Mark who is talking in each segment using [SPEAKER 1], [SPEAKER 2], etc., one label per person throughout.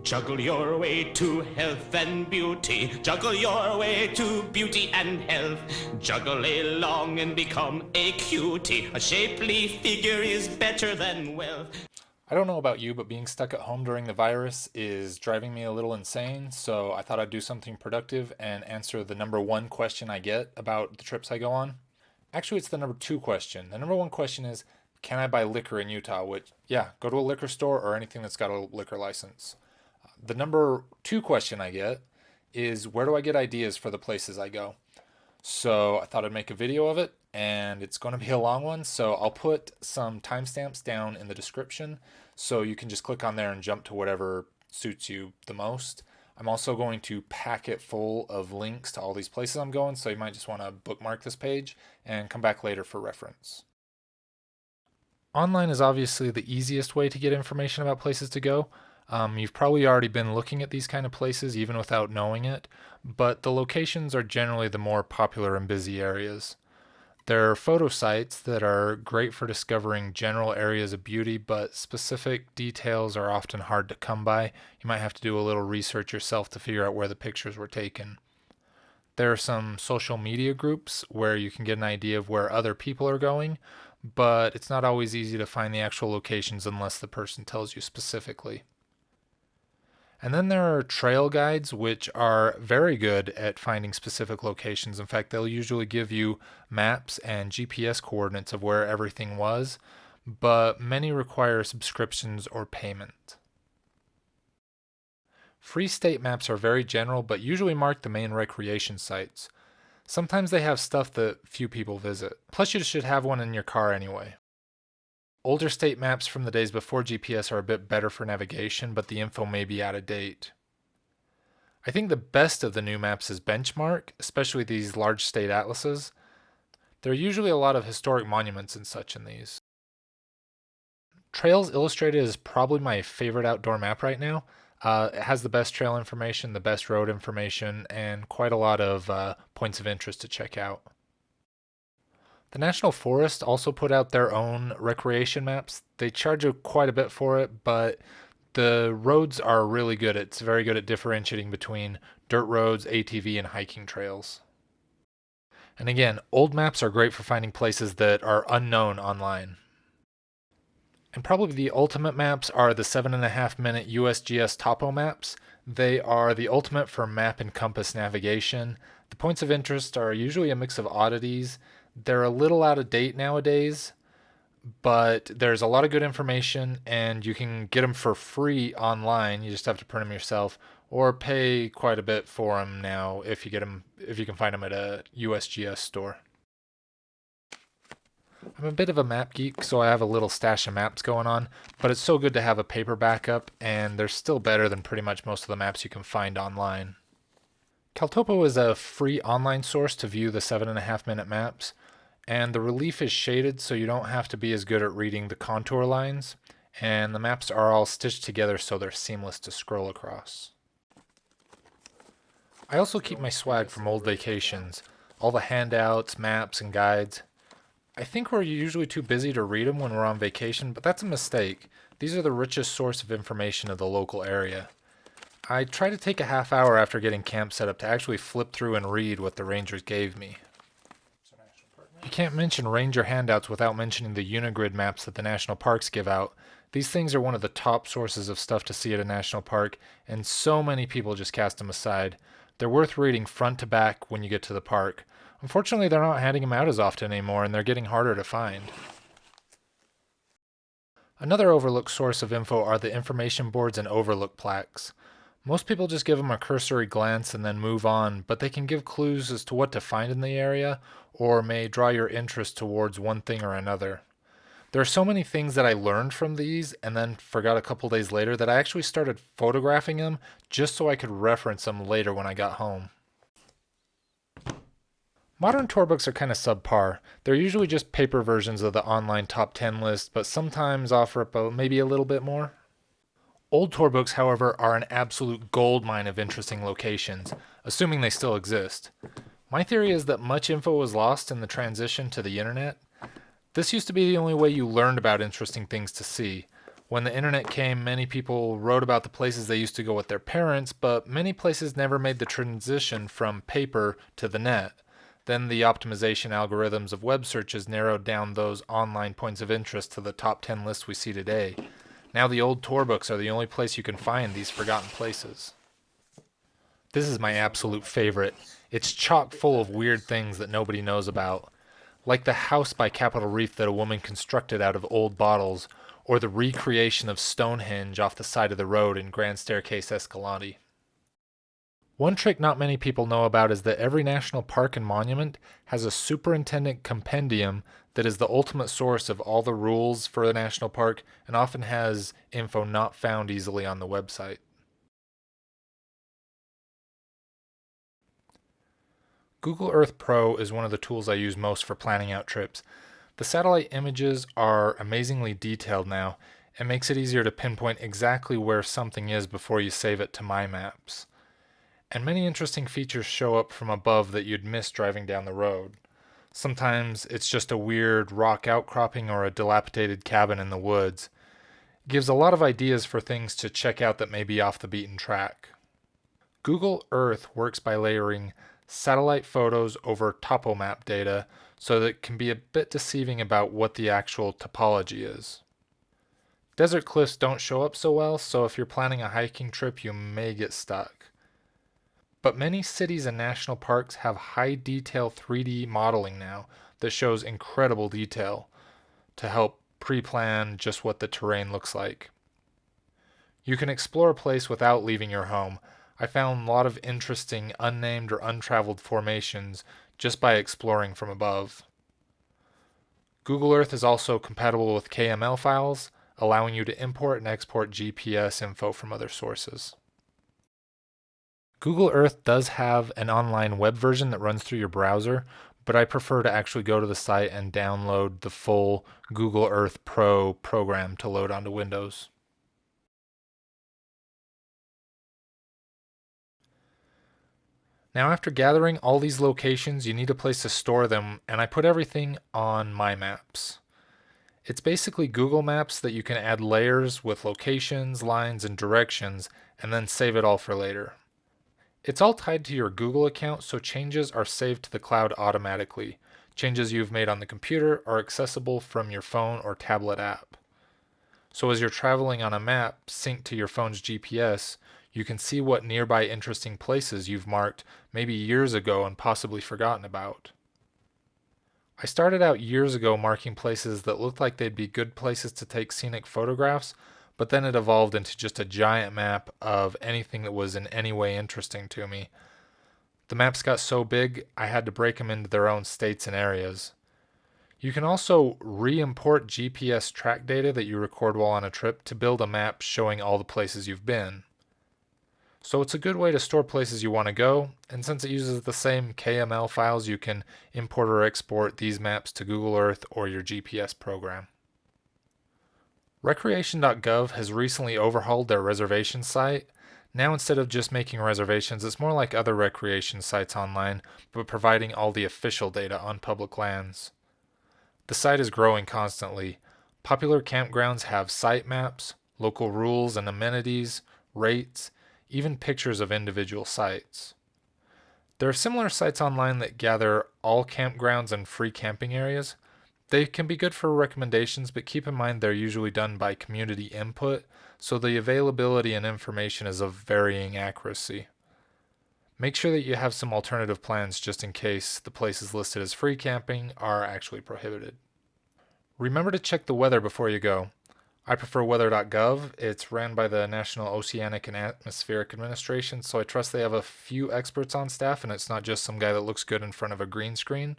[SPEAKER 1] Juggle your way to health and beauty. Juggle your way to beauty and health. Juggle along and become a cutie. A shapely figure is better than wealth.
[SPEAKER 2] I don't know about you, but being stuck at home during the virus is driving me a little insane, so I thought I'd do something productive and answer the number one question I get about the trips I go on. Actually, it's the number two question. The number one question is, can I buy liquor in Utah? Which, yeah, go to a liquor store or anything that's got a liquor license. The number two question I get is, where do I get ideas for the places I go? So I thought I'd make a video of it, and it's going to be a long one, so I'll put some timestamps down in the description so you can just click on there and jump to whatever suits you the most. I'm also going to pack it full of links to all these places I'm going, so you might just want to bookmark this page and come back later for reference. Online is obviously the easiest way to get information about places to go. You've probably already been looking at these kind of places even without knowing it, but the locations are generally the more popular and busy areas. There are photo sites that are great for discovering general areas of beauty, but specific details are often hard to come by. You might have to do a little research yourself to figure out where the pictures were taken. There are some social media groups where you can get an idea of where other people are going, but it's not always easy to find the actual locations unless the person tells you specifically. And then there are trail guides, which are very good at finding specific locations. In fact, they'll usually give you maps and GPS coordinates of where everything was, but many require subscriptions or payment. Free state maps are very general, but usually mark the main recreation sites. Sometimes they have stuff that few people visit. Plus, you should have one in your car anyway. Older state maps from the days before GPS are a bit better for navigation, but the info may be out of date. I think the best of the new maps is Benchmark, especially these large state atlases. There are usually a lot of historic monuments and such in these. Trails Illustrated is probably my favorite outdoor map right now. It has the best trail information, the best road information, and quite a lot of points of interest to check out. The National Forest also put out their own recreation maps. They charge quite a bit for it, but the roads are really good. It's very good at differentiating between dirt roads, ATV, and hiking trails. And again, old maps are great for finding places that are unknown online. And probably the ultimate maps are the 7.5-minute USGS topo maps. They are the ultimate for map and compass navigation. The points of interest are usually a mix of oddities. They're a little out of date nowadays, but there's a lot of good information, and you can get them for free online. You just have to print them yourself, or pay quite a bit for them now if you can find them at a USGS store. I'm a bit of a map geek, so I have a little stash of maps going on, but it's so good to have a paper backup, and they're still better than pretty much most of the maps you can find online. Caltopo is a free online source to view the 7.5-minute maps, and the relief is shaded so you don't have to be as good at reading the contour lines, and the maps are all stitched together so they're seamless to scroll across. I also keep my swag from old vacations, all the handouts, maps, and guides. I think we're usually too busy to read them when we're on vacation, but that's a mistake. These are the richest source of information of the local area. I try to take a half hour after getting camp set up to actually flip through and read what the rangers gave me. You can't mention ranger handouts without mentioning the Unigrid maps that the national parks give out. These things are one of the top sources of stuff to see at a national park, and so many people just cast them aside. They're worth reading front to back when you get to the park. Unfortunately, they're not handing them out as often anymore, and they're getting harder to find. Another overlooked source of info are the information boards and overlook plaques. Most people just give them a cursory glance and then move on, but they can give clues as to what to find in the area, or may draw your interest towards one thing or another. There are so many things that I learned from these and then forgot a couple days later that I actually started photographing them just so I could reference them later when I got home. Modern tour books are kind of subpar. They're usually just paper versions of the online top 10 list, but sometimes offer up maybe a little bit more. Old tour books, however, are an absolute goldmine of interesting locations, assuming they still exist. My theory is that much info was lost in the transition to the internet. This used to be the only way you learned about interesting things to see. When the internet came, many people wrote about the places they used to go with their parents, but many places never made the transition from paper to the net. Then the optimization algorithms of web searches narrowed down those online points of interest to the top 10 lists we see today. Now the old tour books are the only place you can find these forgotten places. This is my absolute favorite. It's chock full of weird things that nobody knows about, like the house by Capitol Reef that a woman constructed out of old bottles, or the recreation of Stonehenge off the side of the road in Grand Staircase Escalante. One trick not many people know about is that every national park and monument has a superintendent compendium that is the ultimate source of all the rules for a national park and often has info not found easily on the website. Google Earth Pro is one of the tools I use most for planning out trips. The satellite images are amazingly detailed now and makes it easier to pinpoint exactly where something is before you save it to My Maps. And many interesting features show up from above that you'd miss driving down the road. Sometimes it's just a weird rock outcropping or a dilapidated cabin in the woods. It gives a lot of ideas for things to check out that may be off the beaten track. Google Earth works by layering satellite photos over topomap data so that it can be a bit deceiving about what the actual topology is. Desert cliffs don't show up so well, so if you're planning a hiking trip, you may get stuck. But many cities and national parks have high detail 3D modeling now that shows incredible detail to help pre-plan just what the terrain looks like. You can explore a place without leaving your home. I found a lot of interesting unnamed or untraveled formations just by exploring from above. Google Earth is also compatible with KML files, allowing you to import and export GPS info from other sources. Google Earth does have an online web version that runs through your browser, but I prefer to actually go to the site and download the full Google Earth Pro program to load onto Windows. Now, after gathering all these locations, you need a place to store them, and I put everything on My Maps. It's basically Google Maps that you can add layers with locations, lines, and directions, and then save it all for later. It's all tied to your Google account, so changes are saved to the cloud automatically. Changes you've made on the computer are accessible from your phone or tablet app. So as you're traveling on a map synced to your phone's GPS, you can see what nearby interesting places you've marked maybe years ago and possibly forgotten about. I started out years ago marking places that looked like they'd be good places to take scenic photographs, but then it evolved into just a giant map of anything that was in any way interesting to me. The maps got so big, I had to break them into their own states and areas. You can also re-import GPS track data that you record while on a trip to build a map showing all the places you've been. So it's a good way to store places you want to go, and since it uses the same KML files, you can import or export these maps to Google Earth or your GPS program. Recreation.gov has recently overhauled their reservation site. Now instead of just making reservations, it's more like other recreation sites online, but providing all the official data on public lands. The site is growing constantly. Popular campgrounds have site maps, local rules and amenities, rates, even pictures of individual sites. There are similar sites online that gather all campgrounds and free camping areas. They can be good for recommendations, but keep in mind they're usually done by community input, so the availability and information is of varying accuracy. Make sure that you have some alternative plans just in case the places listed as free camping are actually prohibited. Remember to check the weather before you go. I prefer weather.gov. It's ran by the National Oceanic and Atmospheric Administration, so I trust they have a few experts on staff and it's not just some guy that looks good in front of a green screen.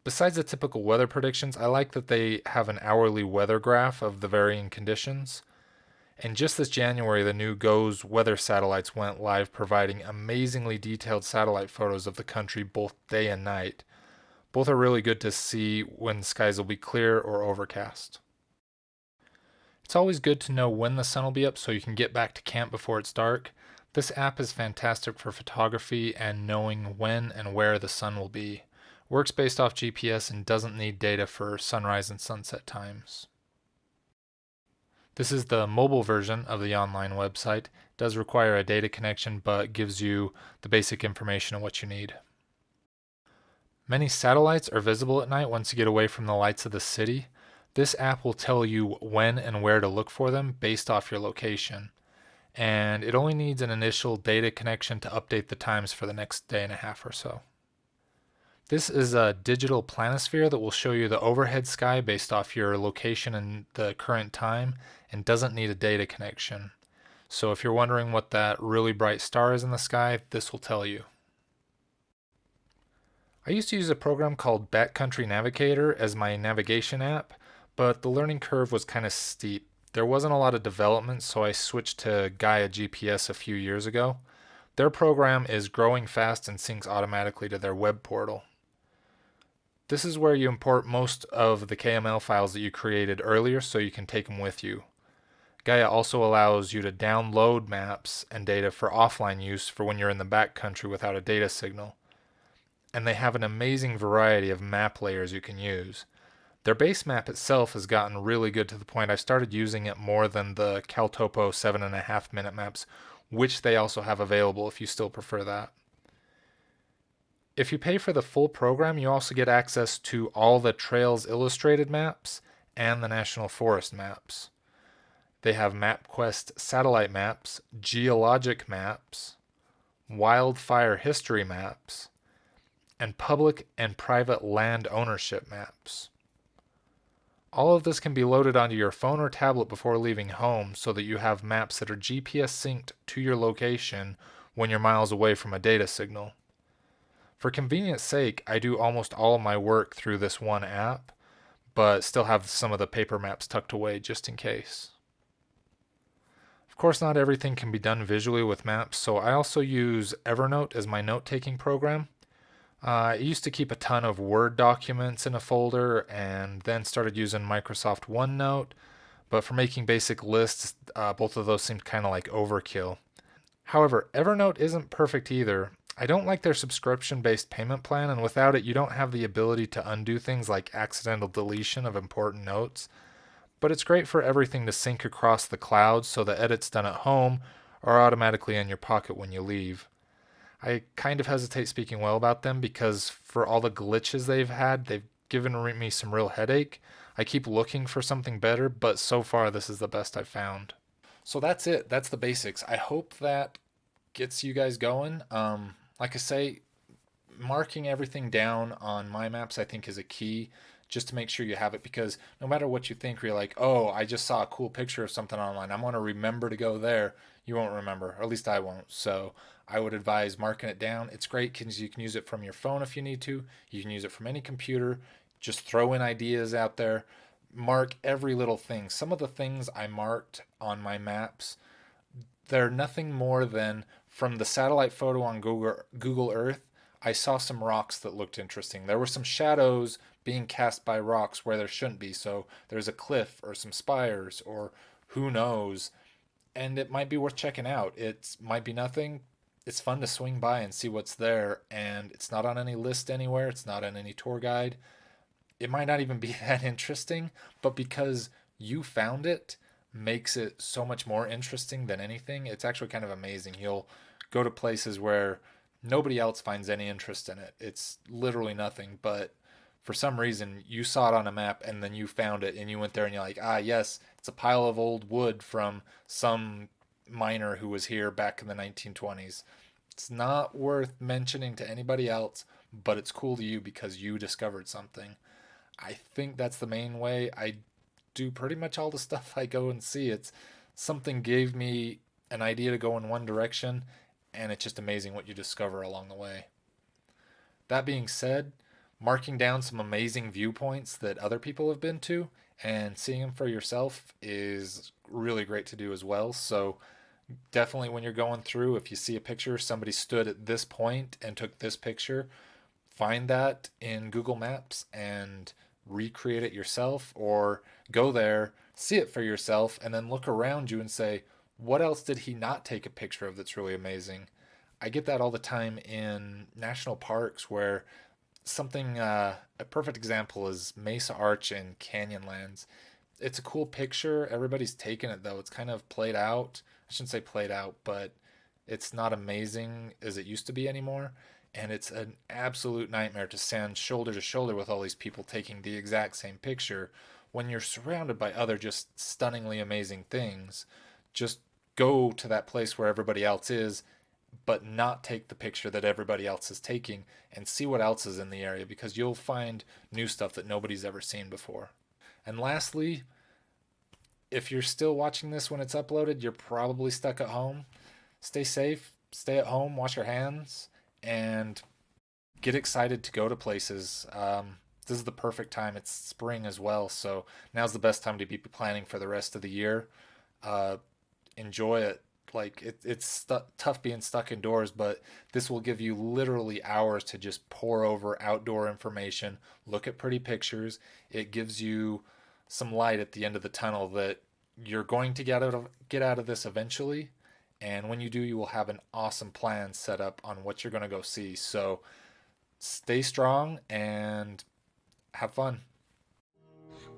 [SPEAKER 2] Besides the typical weather predictions, I like that they have an hourly weather graph of the varying conditions. And just this January, the new GOES weather satellites went live, providing amazingly detailed satellite photos of the country both day and night. Both are really good to see when skies will be clear or overcast. It's always good to know when the sun will be up so you can get back to camp before it's dark. This app is fantastic for photography and knowing when and where the sun will be. Works based off GPS and doesn't need data for sunrise and sunset times. This is the mobile version of the online website. It does require a data connection, but gives you the basic information of what you need. Many satellites are visible at night once you get away from the lights of the city. This app will tell you when and where to look for them based off your location. And it only needs an initial data connection to update the times for the next day and a half or so. This is a digital planisphere that will show you the overhead sky based off your location and the current time and doesn't need a data connection. So if you're wondering what that really bright star is in the sky, this will tell you. I used to use a program called Backcountry Navigator as my navigation app, but the learning curve was kind of steep. There wasn't a lot of development, so I switched to Gaia GPS a few years ago. Their program is growing fast and syncs automatically to their web portal. This is where you import most of the KML files that you created earlier so you can take them with you. Gaia also allows you to download maps and data for offline use for when you're in the backcountry without a data signal. And they have an amazing variety of map layers you can use. Their base map itself has gotten really good to the point I started using it more than the CalTopo 7.5 minute maps, which they also have available if you still prefer that. If you pay for the full program, you also get access to all the Trails Illustrated maps and the National Forest maps. They have MapQuest satellite maps, geologic maps, wildfire history maps, and public and private land ownership maps. All of this can be loaded onto your phone or tablet before leaving home so that you have maps that are GPS synced to your location when you're miles away from a data signal. For convenience sake, I do almost all of my work through this one app, but still have some of the paper maps tucked away just in case. Of course, not everything can be done visually with maps, so I also use Evernote as my note-taking program. I used to keep a ton of Word documents in a folder and then started using Microsoft OneNote, but for making basic lists, both of those seemed kind of like overkill. However, Evernote isn't perfect either. I don't like their subscription-based payment plan, and without it, you don't have the ability to undo things like accidental deletion of important notes. But it's great for everything to sync across the cloud so the edits done at home are automatically in your pocket when you leave. I kind of hesitate speaking well about them because for all the glitches they've given me some real headache. I keep looking for something better, but so far this is the best I've found. So that's it. That's the basics. I hope that gets you guys going. Like I say, marking everything down on my maps I think is a key just to make sure you have it, because no matter what you think, you're like, oh, I just saw a cool picture of something online, I'm going to remember to go there. You won't remember, or at least I won't. So I would advise marking it down. It's great because you can use it from your phone if you need to. You can use it from any computer. Just throw in ideas out there. Mark every little thing. Some of the things I marked on my maps, they're nothing more than from the satellite photo on Google Earth. I saw some rocks that looked interesting. There were some shadows being cast by rocks where there shouldn't be. So there's a cliff or some spires or who knows. And it might be worth checking out. It might be nothing. It's fun to swing by and see what's there. And it's not on any list anywhere. It's not on any tour guide. It might not even be that interesting, but because you found it, makes it so much more interesting than anything. It's actually kind of amazing. You'll go to places where nobody else finds any interest in it. It's literally nothing, but for some reason you saw it on a map and then you found it and you went there and you're like, ah, yes, it's a pile of old wood from some miner who was here back in the 1920s. It's not worth mentioning to anybody else, but it's cool to you because you discovered something. I think that's the main way I do pretty much all the stuff I go and see. It's something gave me an idea to go in one direction, and it's just amazing what you discover along the way. That being said, marking down some amazing viewpoints that other people have been to and seeing them for yourself is really great to do as well. So definitely when you're going through, if you see a picture, somebody stood at this point and took this picture, find that in Google Maps and recreate it yourself, or go there, see it for yourself, and then look around you and say, what else did he not take a picture of that's really amazing? I get that all the time in national parks where something, a perfect example is Mesa Arch in Canyonlands. It's a cool picture. Everybody's taken it though. It's kind of played out. I shouldn't say played out, but it's not amazing as it used to be anymore. And it's an absolute nightmare to stand shoulder to shoulder with all these people taking the exact same picture when you're surrounded by other just stunningly amazing things. Just go to that place where everybody else is, but not take the picture that everybody else is taking and see what else is in the area because you'll find new stuff that nobody's ever seen before. And lastly, if you're still watching this when it's uploaded, you're probably stuck at home. Stay safe, stay at home, wash your hands, and get excited to go to places. This is the perfect time. It's spring as well, so now's the best time to be planning for the rest of the year. Uh, Enjoy it. It's tough being stuck indoors, but this will give you literally hours to just pour over outdoor information, look at pretty pictures. It gives you some light at the end of the tunnel that you're going to get out of this eventually. And when you do, you will have an awesome plan set up on what you're going to go see. So stay strong and have fun.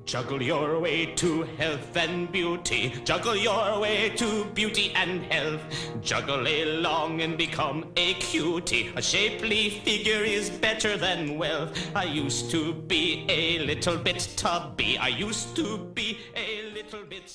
[SPEAKER 1] Juggle your way to health and beauty. Juggle your way to beauty and health. Juggle along and become a cutie. A shapely figure is better than wealth. I used to be a little bit tubby. I used to be a little bit